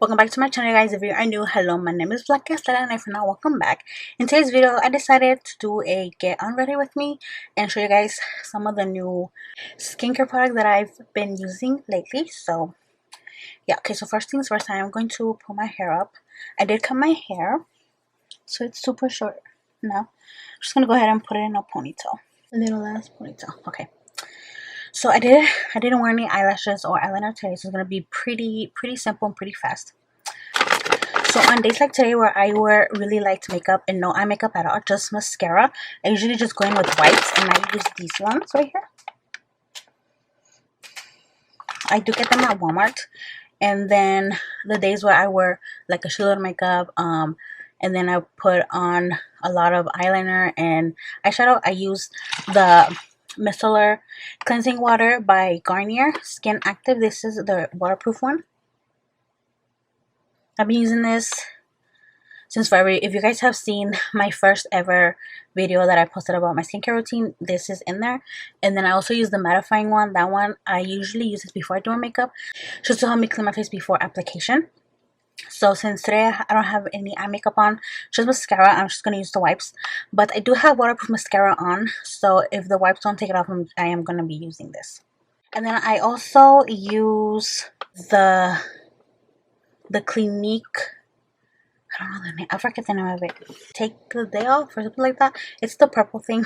Welcome back to my channel, guys. If you are new, hello, my name is BlancaEstelaBeauty, and if you're not, welcome back. In today's video, I decided to do a get unready with me and show you guys some of the new skincare products that I've been using lately. So yeah, okay, so first things first, I am going to pull my hair up. I did cut my hair, so it's super short now. I'm just gonna go ahead and put it in a ponytail, a little ass ponytail. Okay, so I didn't wear any eyelashes or eyeliner today, so it's gonna be pretty simple and pretty fast. So on days like today where I wear really light makeup and no eye makeup at all, just mascara, I usually just go in with whites, and I use these ones right here. I do get them at Walmart. And then the days where I wear like a shitload of makeup, and then I put on a lot of eyeliner and eyeshadow, I use the Micellar Cleansing Water by Garnier Skin Active. This is the waterproof one. I've been using this since forever. If you guys have seen my first ever video that I posted about my skincare routine, this is in there. And then I also use the mattifying one. That one, I usually use this before I do my makeup, just to help me clean my face before application. So since today I don't have any eye makeup on, just mascara, I'm just going to use the wipes. But I do have waterproof mascara on, so if the wipes don't take it off, I am going to be using this. And then I also use the Clinique, I don't know the name, I forget the name of it, Take the Day Off or something like that. It's the purple thing.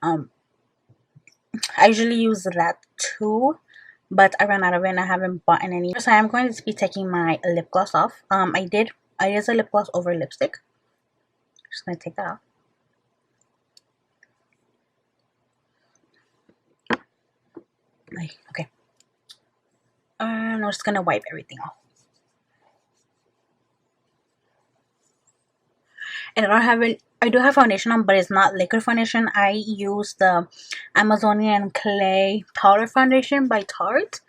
I usually use that too, but I ran out of it and I haven't bought any. So I am going to be taking my lip gloss off. I used a lip gloss over lipstick. Just gonna take that off. Okay. And I'm just gonna wipe everything off. And I do have foundation on, but it's not liquid foundation. I use the Amazonian Clay Powder Foundation by Tarte.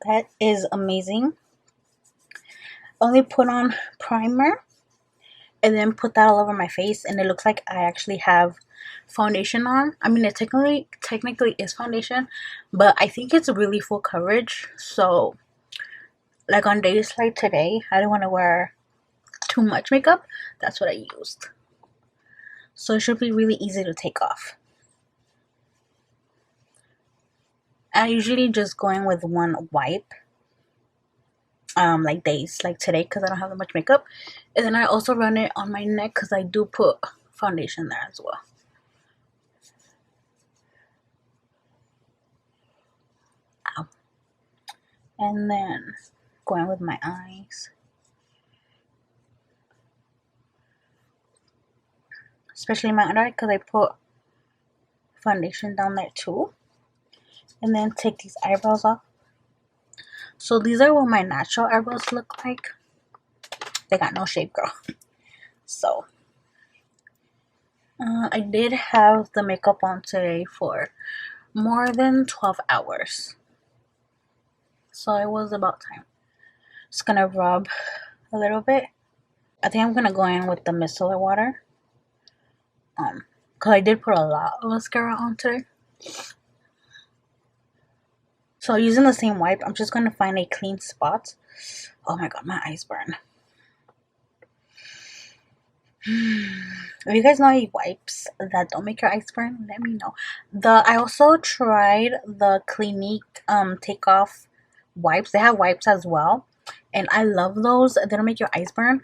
That is amazing. Only put on primer and then put that all over my face, and it looks like I actually have foundation on. I mean, it technically is foundation, but I think it's really full coverage. So like on days like today, I don't want to wear too much makeup. That's what I used. So it should be really easy to take off. I usually just go in with one wipe, like days like today, because I don't have that much makeup. And then I also run it on my neck because I do put foundation there as well. Ow. And then going with my eyes, especially my under eye, because I put foundation down there too. And then take these eyebrows off. So these are what my natural eyebrows look like. They got no shape, girl. So I did have the makeup on today for more than 12 hours. So it was about time. Just gonna rub a little bit. I think I'm gonna go in with the micellar water. Cause I did put a lot of mascara on today. So using the same wipe, I'm just gonna find a clean spot. Oh my god, my eyes burn. If you guys know any wipes that don't make your eyes burn, let me know. I also tried the Clinique takeoff wipes. They have wipes as well, and I love those. They don't make your eyes burn.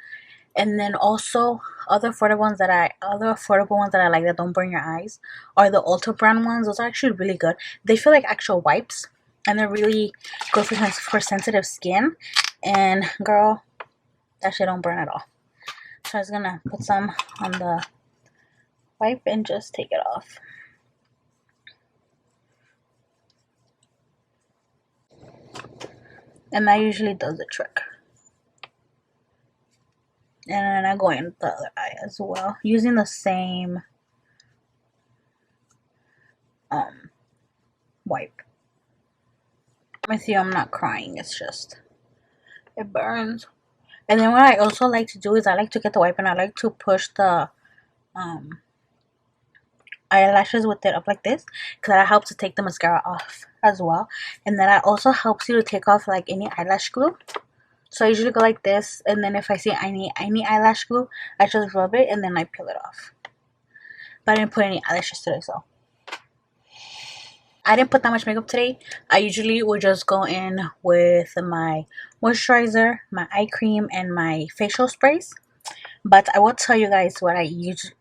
And then also other affordable ones that I like that don't burn your eyes are the Ulta brand ones. Those are actually really good. They feel like actual wipes, and they're really good for sensitive skin. And girl, that shit don't burn at all. So I was gonna put some on the wipe and just take it off. And that usually does the trick. And then I go in the other eye as well, using the same wipe. With you, I'm not crying, it's just, it burns. And then what I also like to do is I like to get the wipe and I like to push the eyelashes with it up like this, because that helps to take the mascara off as well. And then that also helps you to take off like any eyelash glue. So I usually go like this, and then if I see any eyelash glue, I just rub it and then I peel it off. But I didn't put any eyelashes today, so I didn't put that much makeup today. I usually would just go in with my moisturizer, my eye cream, and my facial sprays. But I will tell you guys what I use.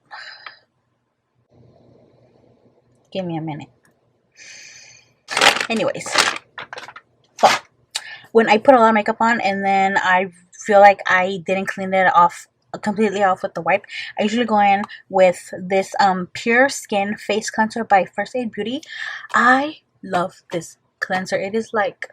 Give me a minute. Anyways, so when I put a lot of makeup on and then I feel like I didn't clean it off completely off with the wipe, I usually go in with this Pure Skin Face Cleanser by First Aid Beauty. I love this cleanser. It is like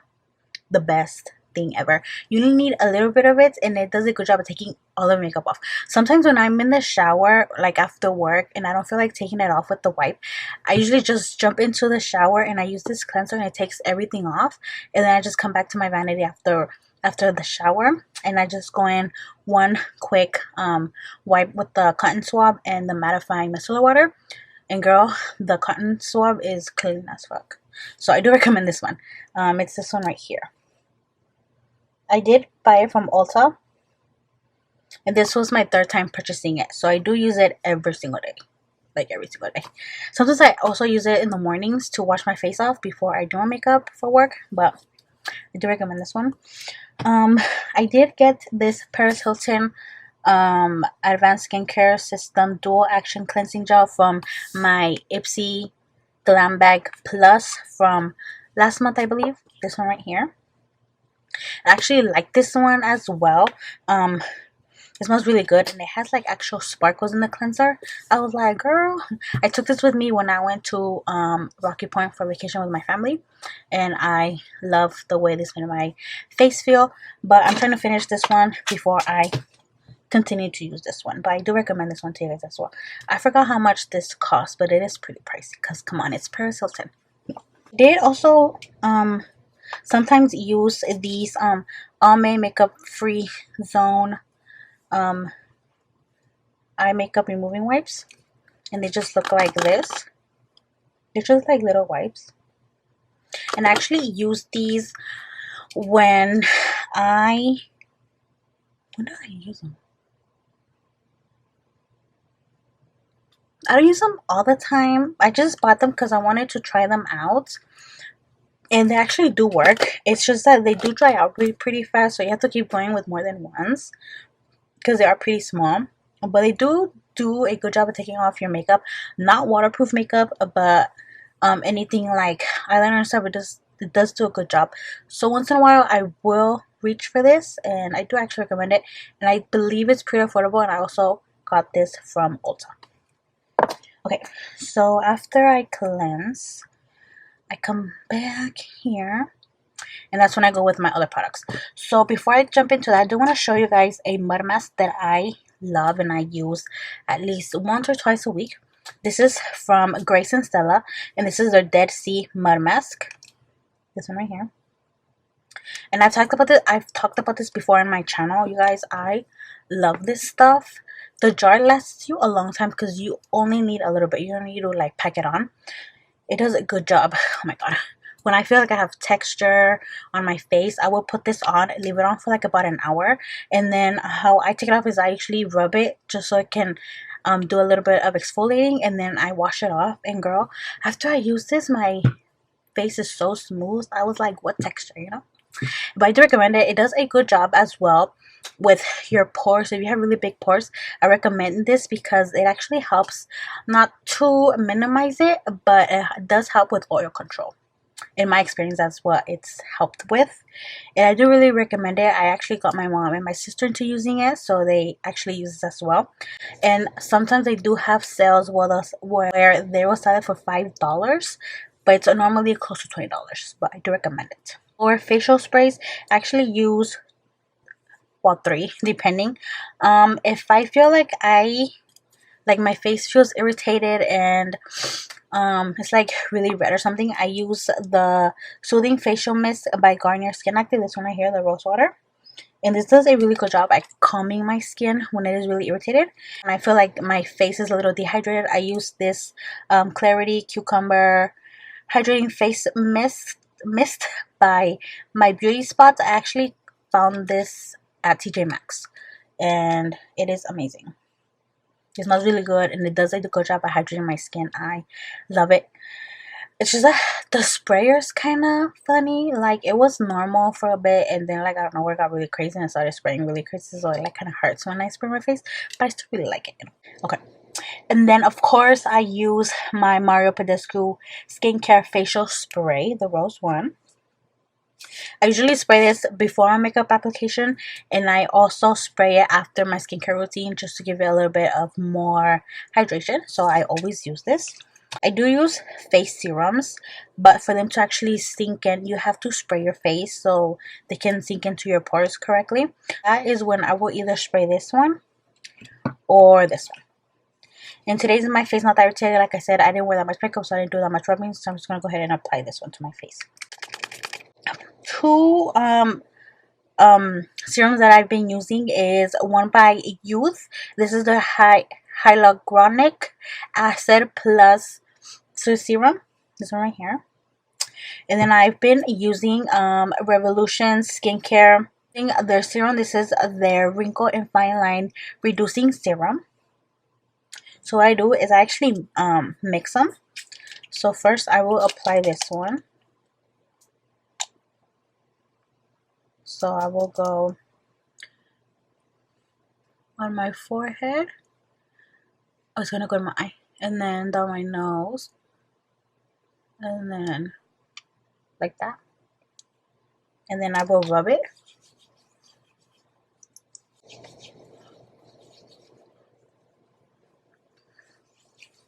the best thing ever. You only need a little bit of it and it does a good job of taking all the makeup off. Sometimes when I'm in the shower, like after work, and I don't feel like taking it off with the wipe, I usually just jump into the shower and I use this cleanser and it takes everything off, and then I just come back to my vanity after the shower and I just go in one quick wipe with the cotton swab and the mattifying micellar water, and girl, the cotton swab is clean as fuck. So I do recommend this one. It's this one right here. I did buy it from Ulta, and this was my third time purchasing it, so I do use it every single day, like every single day. Sometimes I also use it in the mornings to wash my face off before I do my makeup for work, but I do recommend this one. I did get this Paris Hilton Advanced Skincare System Dual Action Cleansing Gel from my Ipsy Glam Bag Plus from last month, I believe. This one right here. I actually like this one as well. It smells really good and it has like actual sparkles in the cleanser. I was like, girl, I took this with me when I went to Rocky Point for vacation with my family, and I love the way this made my face feel. But I'm trying to finish this one before I continue to use this one, but I do recommend this one to you guys as well. I forgot how much this costs, but it is pretty pricey because come on, it's Paris Hilton. I did also sometimes use these Almay Makeup Free Zone eye makeup removing wipes, and they just look like this. They're just like little wipes, and I actually use these when do I use them? I don't use them all the time. I just bought them because I wanted to try them out, and they actually do work. It's just that they do dry out pretty fast, so you have to keep going with more than once because they are pretty small. But they do a good job of taking off your makeup. Not waterproof makeup, but anything like eyeliner and stuff, it does do a good job. So once in a while I will reach for this, and I do actually recommend it, and I believe it's pretty affordable, and I also got this from Ulta. Okay, so after I cleanse, I come back here, and that's when I go with my other products. So before I jump into that, I do want to show you guys a mud mask that I love and I use at least once or twice a week. This is from Grace and Stella, and this is their Dead Sea Mud Mask. This one right here. And I've talked about this before in my channel, you guys. I love this stuff. The jar lasts you a long time because you only need a little bit. You don't need to like pack it on. It does a good job. Oh my god. When I feel like I have texture on my face, I will put this on, leave it on for like about an hour, and then how I take it off is I actually rub it just so it can do a little bit of exfoliating, and then I wash it off. And girl, after I use this, my face is so smooth. I was like, what texture, you know? But I do recommend it. It does a good job as well with your pores. If you have really big pores, I recommend this because it actually helps, not to minimize it, but it does help with oil control. In my experience, that's what it's helped with, and I do really recommend it. I actually got my mom and my sister into using it, so they actually use this as well. And sometimes they do have sales where they will sell it for $5, but it's normally close to $20. But I do recommend it. For facial sprays, I actually use, well, 3 depending. If I feel like my face feels irritated and it's like really red or something, I use the Soothing Facial Mist by Garnier Skin Active. This one right here, the rose water. And this does a really good job at calming my skin when it is really irritated. And I feel like my face is a little dehydrated. I use this Clarity Cucumber Hydrating Face Mist by My Beauty Spots. I actually found this at TJ Maxx, and it is amazing. It smells really good, and it does a good job at hydrating my skin. I love it. It's just that the sprayer's kind of funny. Like, it was normal for a bit, and then, like, I don't know where it got really crazy and started spraying really crazy, so it, like, kind of hurts when I spray my face, but I still really like it. Okay. And then, of course, I use my Mario Badescu Skincare Facial Spray, the rose one. I usually spray this before my makeup application, and I also spray it after my skincare routine just to give it a little bit of more hydration. So I always use this. I do use face serums, but for them to actually sink in, you have to spray your face so they can sink into your pores correctly. That is when I will either spray this one or this one. And today's my face not that irritated. Like I said, I didn't wear that much makeup, so I didn't do that much rubbing. So I'm just going to go ahead and apply this one to my face. Two serums that I've been using is one by Youth. This is the Hyaluronic Acid Plus Serum. This one right here. And then I've been using Revolution Skincare. Their serum. This is their Wrinkle and Fine Line Reducing Serum. So what I do is I actually mix them. So first I will apply this one. So I will go on my forehead. I was gonna go to my eye, and then down my nose, and then like that, and then I will rub it.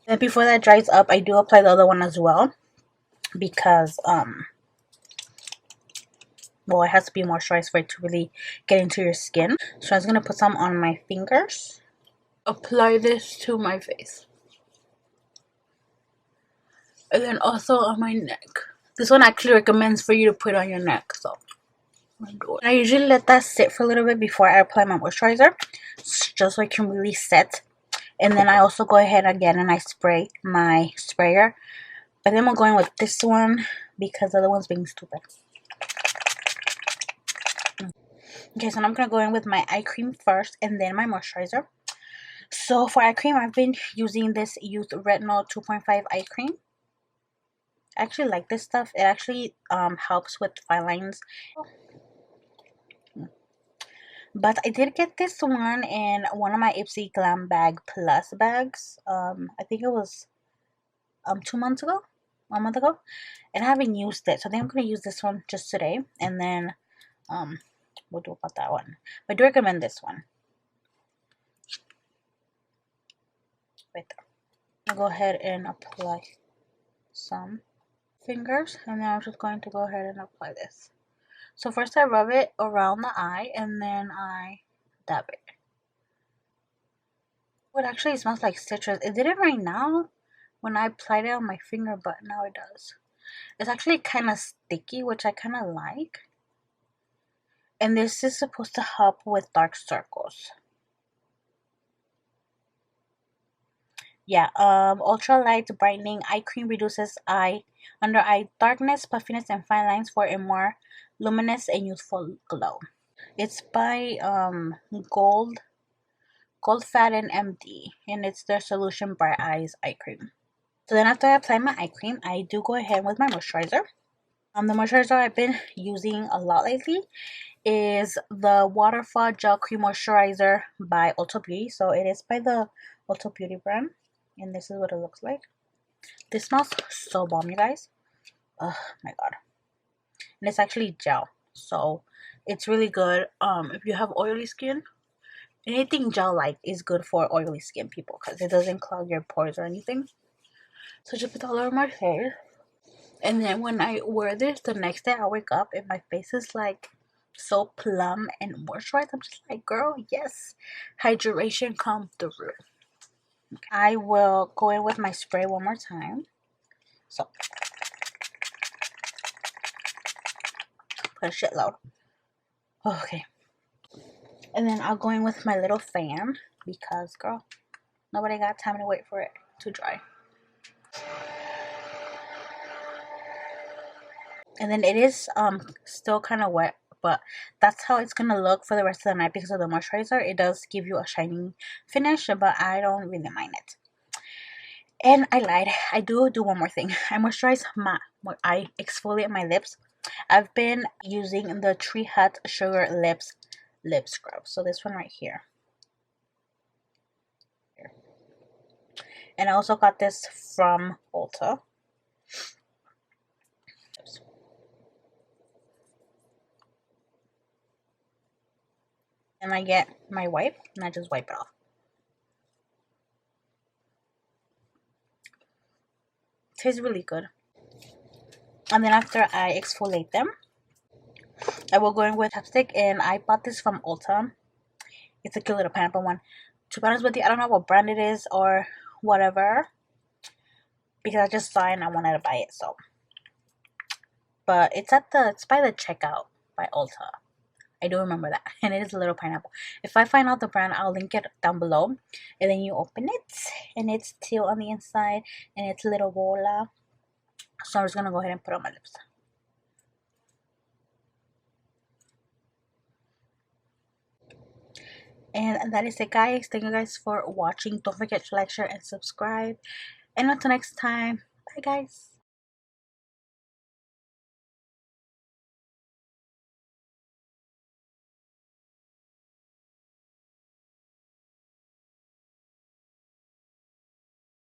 Then before that dries up, I do apply the other one as well, because well, it has to be moisturized for it to really get into your skin. So I'm just gonna put some on my fingers. Apply this to my face. And then also on my neck. This one actually recommends for you to put on your neck, so I usually let that sit for a little bit before I apply my moisturizer, just so it can really set. And then I also go ahead again and I spray my sprayer. But then I'm going with this one because the other one's being stupid. Okay, so now I'm going to go in with my eye cream first and then my moisturizer. So for eye cream, I've been using this Youth Retinol 2.5 eye cream. I actually like this stuff. It actually helps with fine lines. But I did get this one in one of my Ipsy Glam Bag Plus bags. I think it was 2 months ago, 1 month ago, and I haven't used it. So I think I'm gonna use this one just today, and then we'll do about that one. But I do recommend this one. Right there. I'll go ahead and apply some fingers, and then I'm just going to go ahead and apply this. So first I rub it around the eye, and then I dab it. Oh, it actually smells like citrus. It didn't right now when I applied it on my finger, but now it does. It's actually kind of sticky, which I kind of like. And this is supposed to help with dark circles. Yeah, ultra light brightening eye cream reduces under eye darkness, puffiness, and fine lines for a more luminous and youthful glow. It's by Gold Fat and MD, and it's their Solution Bright Eyes eye cream. So then after I apply my eye cream, I do go ahead with my moisturizer. The moisturizer I've been using a lot lately is the Waterfall Gel Cream Moisturizer by Ulta Beauty. So it is by the Ulta Beauty brand, and this is what it looks like. This smells so bomb, you guys. Oh my god. And it's actually gel, so it's really good. If you have oily skin, anything gel like is good for oily skin people because it doesn't clog your pores or anything. So just put it all over my face, and then when I wear this the next day, I wake up and my face is like so plump and moisturized. I'm just like, girl, yes, hydration come through. Okay. I will go in with my spray one more time. So put a shitload. Okay. And then I'll go in with my little fan because, girl, nobody got time to wait for it to dry. And then it is still kind of wet but that's how it's gonna look for the rest of the night because of the moisturizer. It does give you a shiny finish, but I don't really mind it. And I lied, I do one more thing. I exfoliate my lips. I've been using the Tree Hut Sugar Lips lip scrub, so this one right here. And I also got this from Ulta. And I get my wipe and I just wipe it off. It tastes really good. And then after I exfoliate them, I will go in with chapstick, and I bought this from Ulta. It's a cute little pineapple one. To be honest with you, I don't know what brand it is or whatever, because I just saw it and I wanted to buy it. So, but it's by the checkout by Ulta. I do remember that, and it is a little pineapple. If I find out the brand, I'll link it down below. And then you open it, and it's teal on the inside, and it's a little bola. So I'm just gonna go ahead and put it on my lips. And that is it, guys. Thank you guys for watching. Don't forget to like, share, and subscribe. And until next time, bye guys.